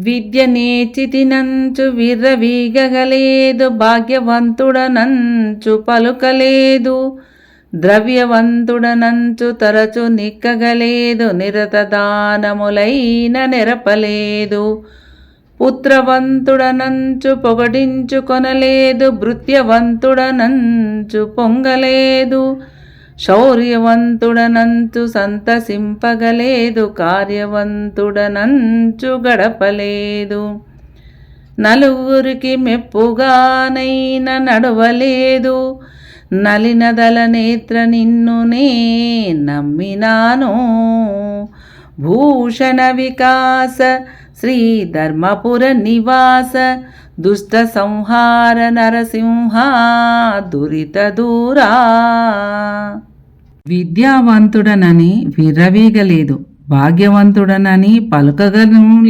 విద్య నేర్చితినంచు విర్రవీగగలేదు, భాగ్యవంతుడనంచు పలుకలేదు. ద్రవ్యవంతుడనంచు తరచు నిక్కగలేదు, నిరత దానములైన నెరపలేదు. పుత్రవంతుడనంచు పొగడించుకొనలేదు, భృత్యవంతుడనంచు పొంగలేదు. శౌర్యవంతుడనంచు సంతసింపగలేదు, కార్యవంతుడనంచు గడపలేదు. నలుగురికి మెప్పుగానైన నడవలేదు, నలినదల నేత్ర నిన్ను నే నమ్మినాను. భూషణ వికాస శ్రీ ధర్మపుర నివాస, దుష్ట సంహార నరసింహ దురిత దూరా. విద్యావంతుడనని విర్రవీగలేదు, భాగ్యవంతుడనని పలుకగను.